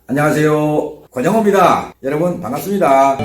안녕하세요, 권영호입니다. 여러분 반갑습니다.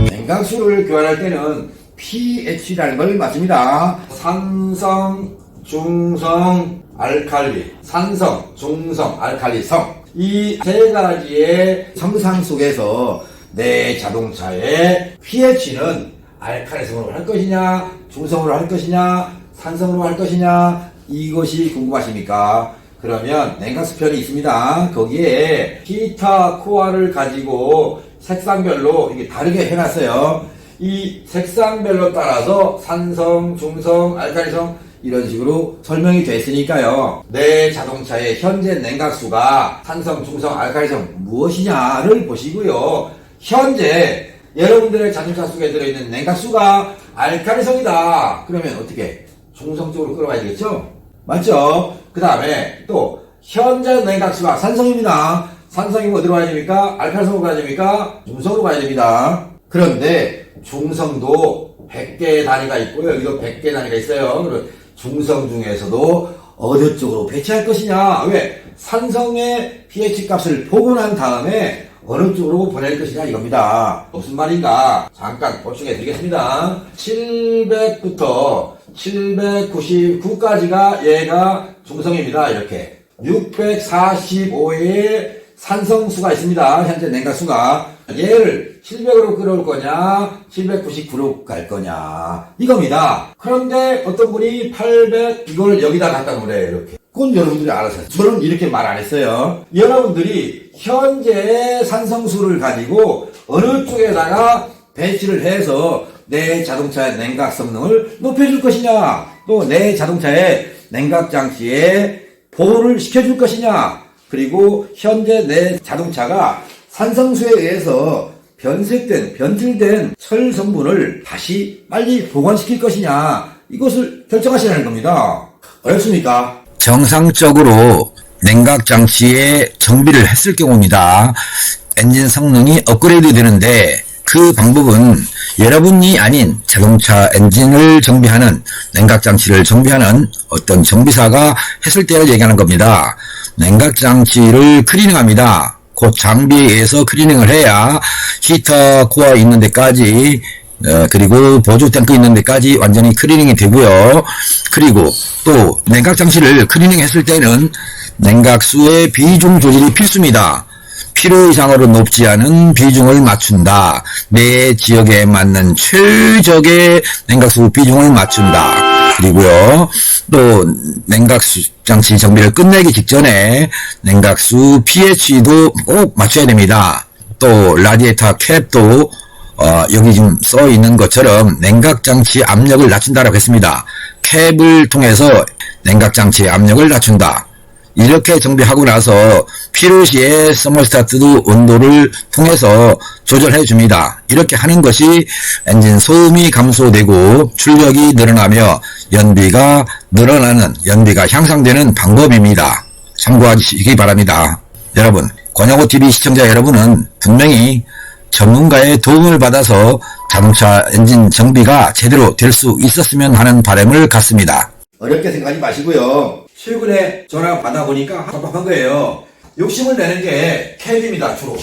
냉각수를 교환할 때는 pH라는 걸 맞습니다. 산성, 중성, 알칼리, 산성, 중성, 알칼리성, 이 세 가지의 성상 속에서 내 자동차의 pH는 알칼리성으로 할 것이냐, 중성으로 할 것이냐, 산성으로 할 것이냐, 이것이 궁금하십니까? 그러면 냉각수편이 있습니다. 거기에 히터 코어를 가지고 색상별로 이게 다르게 해놨어요. 이 색상별로 따라서 산성, 중성, 알칼리성 이런 식으로 설명이 되어 있으니까요. 내 자동차의 현재 냉각수가 산성, 중성, 알칼리성 무엇이냐를 보시고요. 현재 여러분들의 자동차 속에 들어있는 냉각수가 알칼리성이다. 그러면 어떻게? 중성 쪽으로 끌어가야 되겠죠? 맞죠? 그 다음에 또 현재 냉각수가 산성입니다. 산성이면 어디로 가야 됩니까? 알칼리성으로 가야 됩니까? 중성으로 가야 됩니다. 그런데 중성도 100개의 단위가 있고요. 여기도 100개의 단위가 있어요. 그리고 중성 중에서도 어느 쪽으로 배치할 것이냐? 왜? 산성의 pH 값을 보고 난 다음에 어느 쪽으로 보낼 것이냐 이겁니다. 무슨 말인가? 잠깐 보충해 드리겠습니다. 700부터 799까지가 얘가 중성입니다. 이렇게 645의 산성수가 있습니다. 현재 냉각수가. 얘를 700으로 끌어올 거냐 799로 갈 거냐 이겁니다. 그런데 어떤 분이 800 이걸 여기다 갖다 놓으래요. 이렇게. 그건 여러분들이 알아서 해요. 저는 이렇게 말 안 했어요. 여러분들이 현재 산성수를 가지고 어느 쪽에다가 배치를 해서 내 자동차의 냉각 성능을 높여줄 것이냐, 또 내 자동차의 냉각 장치에 보호를 시켜줄 것이냐, 그리고 현재 내 자동차가 산성수에 의해서 변질된 철 성분을 다시 빨리 보관시킬 것이냐, 이것을 결정하시라는 겁니다. 어렵습니까? 정상적으로 냉각 장치에 정비를 했을 경우입니다. 엔진 성능이 업그레이드 되는데 그 방법은 여러분이 아닌 자동차 엔진을 정비하는, 냉각 장치를 정비하는 어떤 정비사가 했을 때를 얘기하는 겁니다. 냉각 장치를 클리닝합니다. 그 장비에 의해서 클리닝을 해야 히터 코어 있는 데까지, 그리고 보조 탱크 있는 데까지 완전히 클리닝이 되고요. 그리고 또 냉각 장치를 클리닝 했을 때는 냉각수의 비중 조절이 필수입니다. 필요 이상으로 높지 않은 비중을 맞춘다. 내 지역에 맞는 최적의 냉각수 비중을 맞춘다. 그리고요, 또 냉각수 장치 정비를 끝내기 직전에 냉각수 pH도 꼭 맞춰야 됩니다. 또 라디에이터 캡도 여기 지금 써 있는 것처럼 냉각 장치 압력을 낮춘다라고 했습니다. 캡을 통해서 냉각 장치 압력을 낮춘다. 이렇게 정비하고 나서 필요시에 서머스타트 온도를 통해서 조절해 줍니다. 이렇게 하는 것이 엔진 소음이 감소되고 출력이 늘어나며 연비가 향상되는 방법입니다. 참고하시기 바랍니다. 여러분, 권영호TV 시청자 여러분은 분명히 전문가의 도움을 받아서 자동차 엔진 정비가 제대로 될 수 있었으면 하는 바람을 갖습니다. 어렵게 생각하지 마시고요. 최근에 전화 받아보니까 답답한 거예요. 욕심을 내는 게 캡입니다, 주로.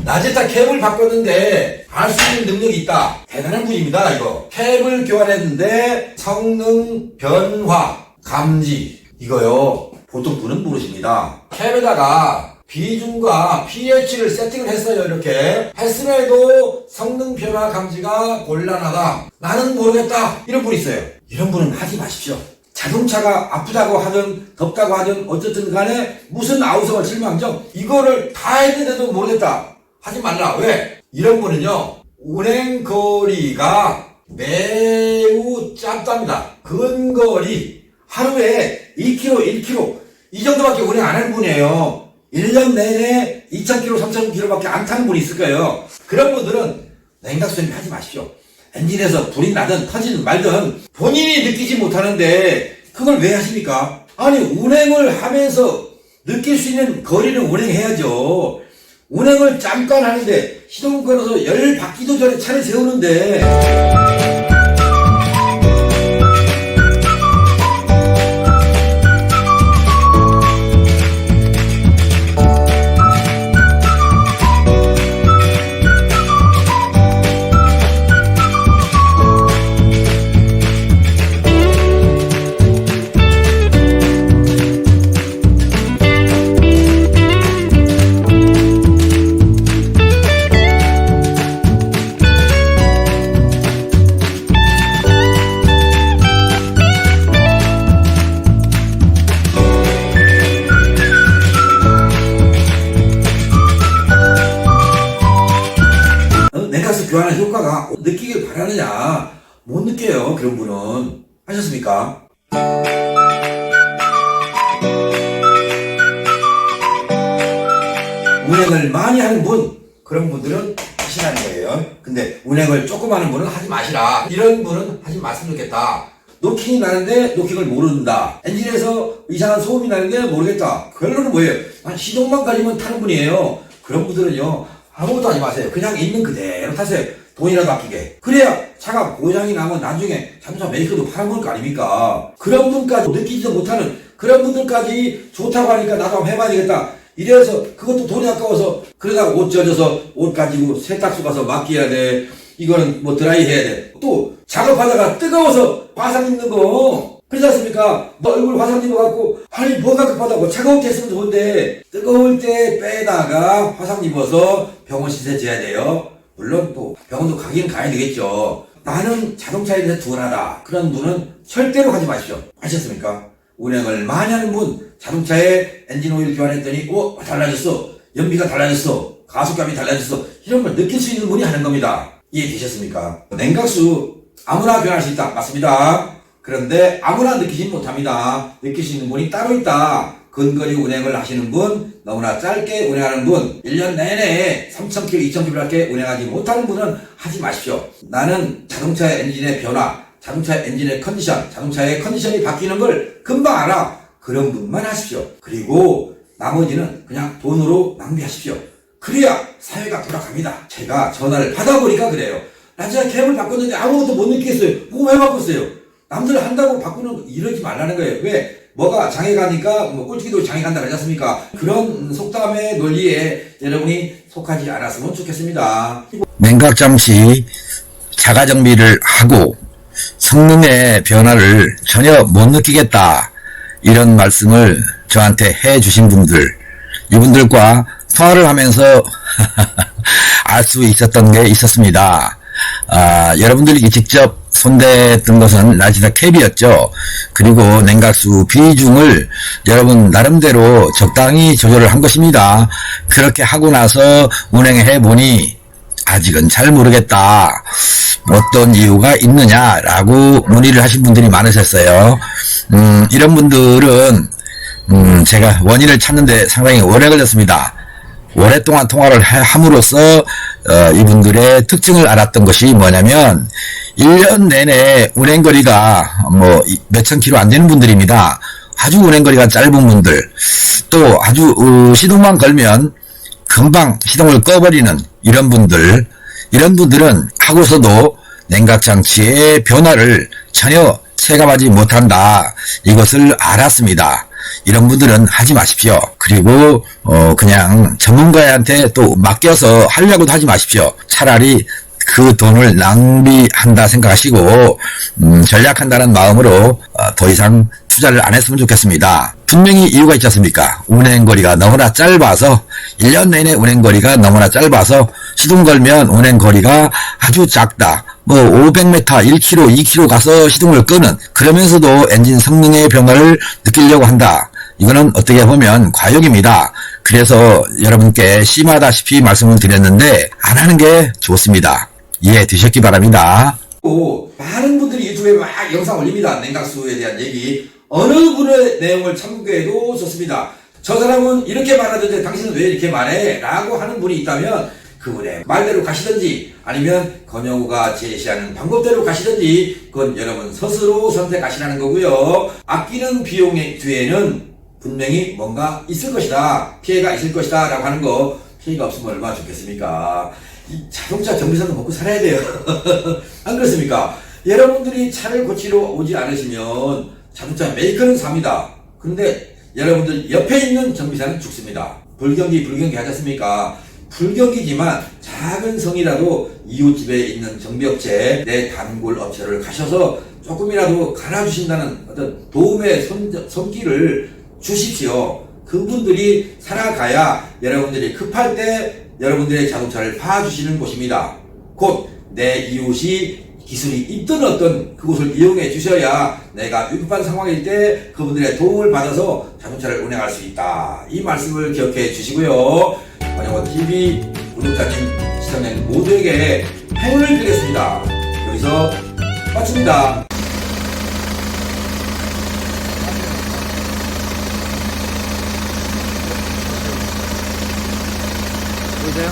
낮에 다 캡을 바꿨는데 알 수 있는 능력이 있다. 대단한 분입니다, 이거. 캡을 교환했는데 성능 변화 감지, 이거요. 보통 분은 모르십니다. 캡에다가 비중과 pH를 세팅을 했어요. 이렇게 했음에도 성능 변화 감지가 곤란하다. 나는 모르겠다. 이런 분이 있어요. 이런 분은 하지 마십시오. 자동차가 아프다고 하든 덥다고 하든 어쨌든 간에 무슨 아우성을 실망정 이거를 다 했는데도 모르겠다. 하지 말라. 왜? 이런 분은요, 운행거리가 매우 짧답니다. 근거리 하루에 2km, 1km 이 정도밖에 운행 안 하는 분이에요. 1년 내내 2,000km, 3,000km밖에 안 타는 분이 있을 거예요. 그런 분들은 냉각수 정비 하지 마십시오. 엔진에서 불이 나든 터지든 말든 본인이 느끼지 못하는데 그걸 왜 하십니까? 아니, 운행을 하면서 느낄 수 있는 거리는 운행해야죠. 운행을 잠깐 하는데 시동 걸어서 10바퀴도 전에 차를 세우는데 느끼길 바라느냐? 못 느껴요, 그런 분은. 하셨습니까? 운행을 많이 하는 분, 그런 분들은 하시라는 거예요. 근데 운행을 조금 하는 분은 하지 마시라. 이런 분은 하지 말았으면 좋겠다. 노킹이 나는데 노킹을 모른다. 엔진에서 이상한 소음이 나는데 모르겠다. 결론은 뭐예요? 시동만 가지면 타는 분이에요. 그런 분들은요, 아무것도 하지 마세요. 그냥 있는 그대로 타세요. 돈이라도 아끼게. 그래야 차가 고장이 나면 나중에 자동차 메이커도 팔아먹을 거 아닙니까? 그런 분까지 느끼지도 못하는 그런 분들까지 좋다고 하니까 나도 한번 해봐야 되겠다. 이래서 그것도 돈이 아까워서 그러다가 옷 젖어서 옷 가지고 세탁소 가서 맡겨야 돼. 이거는 뭐 드라이 해야 돼. 또 작업하다가 뜨거워서 화상 입는 거 그렇지 않습니까? 너 얼굴 화상 입어갖고 아니 뭐가 급하다고 차가울 때 쓰면 좋은데 뜨거울 때 빼다가 화상 입어서 병원 신세져야 돼요. 물론 또 병원도 가긴 가야 되겠죠. 나는 자동차에 대해서 둔하다. 그런 분은 절대로 하지 마십시오. 아셨습니까? 운행을 많이 하는 분, 자동차에 엔진 오일 교환했더니 달라졌어. 연비가 달라졌어. 가속감이 달라졌어. 이런 걸 느낄 수 있는 분이 하는 겁니다. 이해되셨습니까? 냉각수 아무나 교환할 수 있다. 맞습니다. 그런데 아무나 느끼지 못합니다. 느낄 수 있는 분이 따로 있다. 근거리 운행을 하시는 분, 너무나 짧게 운행하는 분, 1년 내내 3,000km, 2,000km밖에 운행하지 못하는 분은 하지 마십시오. 나는 자동차의 엔진의 변화, 자동차의 엔진의 컨디션, 자동차의 컨디션이 바뀌는 걸 금방 알아. 그런 분만 하십시오. 그리고 나머지는 그냥 돈으로 낭비하십시오. 그래야 사회가 돌아갑니다. 제가 전화를 받아보니까 그래요. 나 진짜 캡을 바꿨는데 아무것도 못 느끼겠어요. 뭐 왜 바꿨어요? 남들 한다고 바꾸는 이러지 말라는 거예요. 왜? 뭐가 장애 가니까 뭐 꼴찌기도 장애 간다 그러지 않습니까? 그런 속담의 논리에 여러분이 속하지 않았으면 좋겠습니다. 냉각 잠시 자가 정비를 하고 성능의 변화를 전혀 못 느끼겠다, 이런 말씀을 저한테 해 주신 분들, 이분들과 통화를 하면서 알 수 있었던 게 있었습니다. 여러분들이 직접 손댔던 것은 라지다 캡이었죠. 그리고 냉각수 비중을 여러분 나름대로 적당히 조절을 한 것입니다. 그렇게 하고 나서 운행해 보니 아직은 잘 모르겠다, 어떤 이유가 있느냐라고 문의를 하신 분들이 많으셨어요. 이런 분들은 제가 원인을 찾는데 상당히 오래 걸렸습니다. 오랫동안 통화를 함으로써 이분들의 특징을 알았던 것이 뭐냐면 1년 내내 운행거리가 뭐 몇천 킬로 안 되는 분들입니다. 아주 운행거리가 짧은 분들, 또 아주 시동만 걸면 금방 시동을 꺼버리는 이런 분들, 이런 분들은 하고서도 냉각장치의 변화를 전혀 체감하지 못한다, 이것을 알았습니다. 이런 분들은 하지 마십시오. 그리고 그냥 전문가한테 또 맡겨서 하려고도 하지 마십시오. 차라리 그 돈을 낭비한다 생각하시고 전략한다는 마음으로 더 이상 투자를 안 했으면 좋겠습니다. 분명히 이유가 있지 않습니까? 운행거리가 너무나 짧아서, 1년 내내 운행거리가 너무나 짧아서 시동 걸면 운행거리가 아주 작다, 뭐 500m, 1km, 2km 가서 시동을 끄는, 그러면서도 엔진 성능의 변화를 느끼려고 한다. 이거는 어떻게 보면 과욕입니다. 그래서 여러분께 심하다시피 말씀을 드렸는데 안 하는 게 좋습니다. 이해되셨기 바랍니다. 많은 분들이 유튜브에 막 영상 올립니다. 냉각수에 대한 얘기. 어느 분의 내용을 참고해도 좋습니다. 저 사람은 이렇게 말하던데 당신은 왜 이렇게 말해? 라고 하는 분이 있다면 그분의 말대로 가시든지 아니면 권영우가 제시하는 방법대로 가시든지 그건 여러분 스스로 선택하시라는 거고요. 아끼는 비용의 뒤에는 분명히 뭔가 있을 것이다, 피해가 있을 것이다 라고 하는 거, 피해가 없으면 얼마나 좋겠습니까? 이 자동차 정비사도 먹고 살아야 돼요. 안 그렇습니까? 여러분들이 차를 고치러 오지 않으시면 자동차 메이커는 삽니다. 그런데 여러분들 옆에 있는 정비사는 죽습니다. 불경기 하지 않습니까? 불경기지만 작은 성이라도 이웃집에 있는 정비업체, 내 단골 업체를 가셔서 조금이라도 갈아주신다는 어떤 도움의 손길을 주십시오. 그분들이 살아가야 여러분들이 급할 때 여러분들의 자동차를 봐주시는 곳입니다. 곧 내 이웃이 기술이 있든 어떤 그곳을 이용해 주셔야 내가 위급한 상황일 때 그분들의 도움을 받아서 자동차를 운행할 수 있다. 이 말씀을 기억해 주시고요. 권영원TV 구독자님, 시청자님 모두에게 행운을 드리겠습니다. 여기서 마칩니다. 보이세요?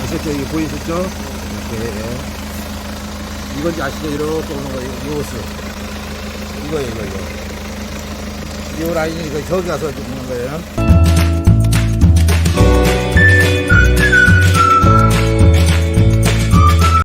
아셨죠? 이게 보이셨죠? 이렇게, 예. 이건지 아시죠? 이렇게 오는 거, 이 옷을. 이거. 이 라인이 저기 가서 오는 거예요.